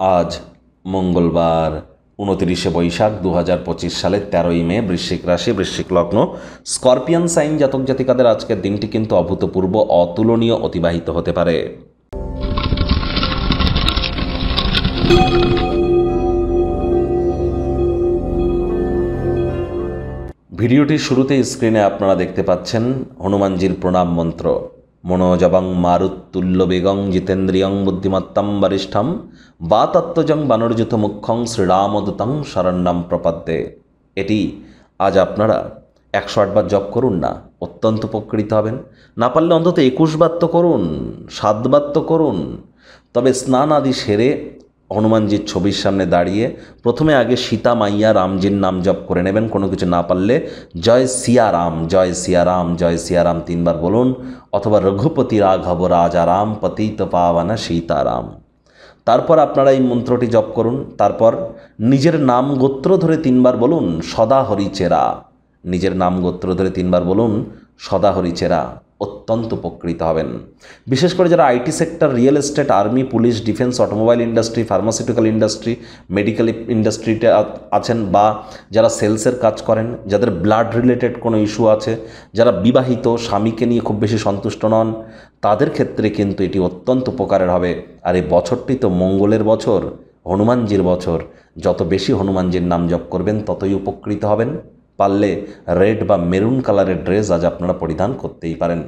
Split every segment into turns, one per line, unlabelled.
আজ মঙ্গলবার 29শে বৈশাখ 2025 সালের 13ই মে। বৃশ্চিক রাশি, বৃশ্চিক লগ্ন, স্করপিয়ান সাইন জাতক জাতিকাদের আজকের দিনটি কিন্তু অভূতপূর্ব, অতুলনীয় অতিবাহিত হতে পারে। ভিডিওটির শুরুতে স্ক্রিনে আপনারা দেখতে পাচ্ছেন হনুমানজির প্রণাম মন্ত্র। মনোজবং মারুত্তুল্য বেগং জিতেন্দ্রিয়ং বুদ্ধিমত্তম বরিষ্ঠম বাতত্ত্বজং বানরযুত মুখ্যং শ্রীরামদূতং শরণ্যম প্রপদ্যে। এটি আজ আপনারা 108 বার জপ করুন না, অত্যন্ত উপকৃত হবেন। না পারলে অন্তত 21 বার তো করুন, 7 বার তো করুন। তবে স্নান আদি সেরে হনুমানজির ছবির সামনে দাঁড়িয়ে প্রথমে আগে সীতা মাইয়া রামজির নাম জপ করে নেবেন। কোনো কিছু না পারলে জয় সিয়ারাম, জয় সিয়ারাম, জয় সিয়ারাম 3 বার বলুন, অথবা রঘুপতি রাঘব রাজারাম পতিত পাবনা সীতারাম। তারপর আপনারা এই মন্ত্রটি জপ করুন। তারপর নিজের নাম গোত্র ধরে 3 বার বলুন সদা হরিচেরা। নিজের নাম গোত্র ধরে 3 বার বলুন সদা হরিচেরা, অত্যন্ত উপকৃত হবেন। বিশেষ করে যারা IT sector, real estate, army, police, defence, automobile industry, pharmaceutical industry, medical ইন্ডাস্ট্রিতে আছেন, বা যারা সেলসের কাজ করেন, যাদের ব্লাড রিলেটেড কোনো ইস্যু আছে, যারা বিবাহিত, স্বামীকে নিয়ে খুব বেশি সন্তুষ্ট নন, তাদের ক্ষেত্রে কিন্তু এটি অত্যন্ত উপকারের হবে। আর এই বছরটি তো মঙ্গলের বছর, হনুমানজির বছর। যত বেশি হনুমানজির নাম জপ করবেন ততই উপকৃত হবেন। পারলে রেড বা মেরুন কালারের ড্রেস আজ আপনারা পরিধান করতেই পারেন।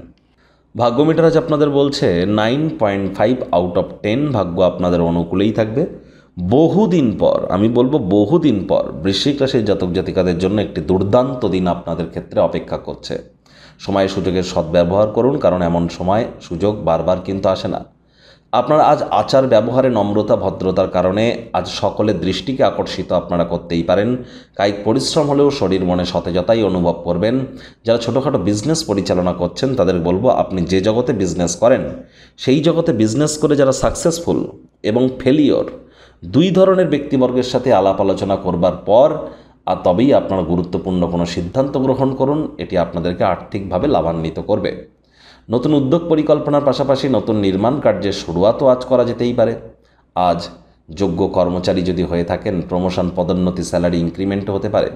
ভাগ্যমিটার আজ আপনাদের বলছে 9.5 আউট অফ 10 ভাগ্য আপনাদের অনুকূলেই থাকবে। বহুদিন পর, আমি বলবো বহুদিন পর, বৃশ্চিক রাশির জাতক জাতিকাদের জন্য একটি দুর্দান্ত দিন আপনাদের ক্ষেত্রে অপেক্ষা করছে। সময় সুযোগের সদ্ব্যবহার করুন, কারণ এমন সময় সুযোগ বারবার কিন্তু আসে না। আপনারা আজ আচার ব্যবহারে নম্রতা, ভদ্রতার কারণে আজ সকলের দৃষ্টিকে আকর্ষিত আপনারা করতেই পারেন। কায়িক পরিশ্রম হলেও শরীর মনে সতেজতাই অনুভব করবেন। যারা ছোটোখাটো বিজনেস পরিচালনা করছেন তাদের বলবো, আপনি যে জগতে বিজনেস করেন সেই জগতে বিজনেস করে যারা সাকসেসফুল এবং ফেলিওর, দুই ধরনের ব্যক্তিবর্গের সাথে আলাপ আলোচনা করবার পর আর তবেই আপনারা গুরুত্বপূর্ণ কোনো সিদ্ধান্ত গ্রহণ করুন। এটি আপনাদেরকে আর্থিকভাবে লাভান্বিত করবে। নতুন উদ্যোগ পরিকল্পনার পাশাপাশি নতুন নির্মাণ কার্যের শুরুয়াতও আজ করা যেতেই পারে। আজ যোগ্য কর্মচারী যদি হয়ে থাকেন, প্রমোশন, পদোন্নতি, স্যালারি ইনক্রিমেন্টও হতে পারে।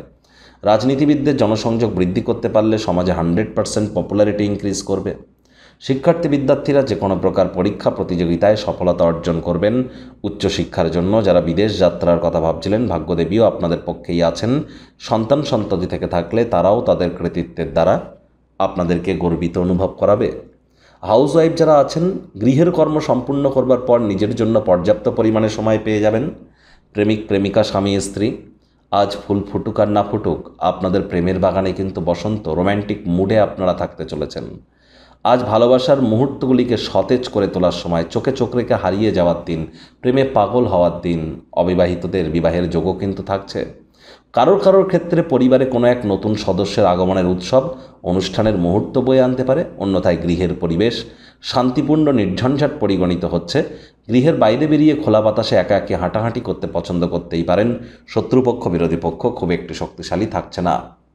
রাজনীতিবিদদের জনসংযোগ বৃদ্ধি করতে পারলে সমাজে 100% পপুলারিটি ইনক্রিজ করবে। শিক্ষার্থী বিদ্যার্থীরা যে কোনো প্রকার পরীক্ষা প্রতিযোগিতায় সফলতা অর্জন করবেন। উচ্চশিক্ষার জন্য যারা বিদেশ যাত্রার কথা ভাবছিলেন, ভাগ্যদেবীও আপনাদের পক্ষেই আছেন। সন্তান সন্ততি থেকে থাকলে তারাও তাদের কৃতিত্বের দ্বারা আপনাদেরকে গর্বিত অনুভব করাবে। হাউসওয়াইফ যারা আছেন, গৃহের কর্ম সম্পূর্ণ করবার পর নিজের জন্য পর্যাপ্ত পরিমাণে সময় পেয়ে যাবেন। প্রেমিক প্রেমিকা, স্বামী স্ত্রী, আজ ফুল ফুটুক আর না ফুটুক, আপনাদের প্রেমের বাগানে কিন্তু বসন্ত, রোম্যান্টিক মুডে আপনারা থাকতে চলেছেন। আজ ভালোবাসার মুহূর্তগুলিকে সতেজ করে তোলার সময়, চোখে চোখ রেখে হারিয়ে যাওয়ার দিন, প্রেমে পাগল হওয়ার দিন। অবিবাহিতদের বিবাহের যোগও কিন্তু থাকছে। কারোর ক্ষেত্রে পরিবারে কোনো এক নতুন সদস্যের আগমনের উৎসব, অনুষ্ঠানের মুহূর্ত বয়ে আনতে পারে। অন্যথায় গৃহের পরিবেশ শান্তিপূর্ণ, নির্ঝঞ্ঝাট পরিগণিত হচ্ছে। গৃহের বাইরে বেরিয়ে খোলা বাতাসে একা একা হাঁটাহাঁটি করতে পছন্দ করতেই পারেন। শত্রুপক্ষ, বিরোধী পক্ষ খুব একটু শক্তিশালী থাকছে না।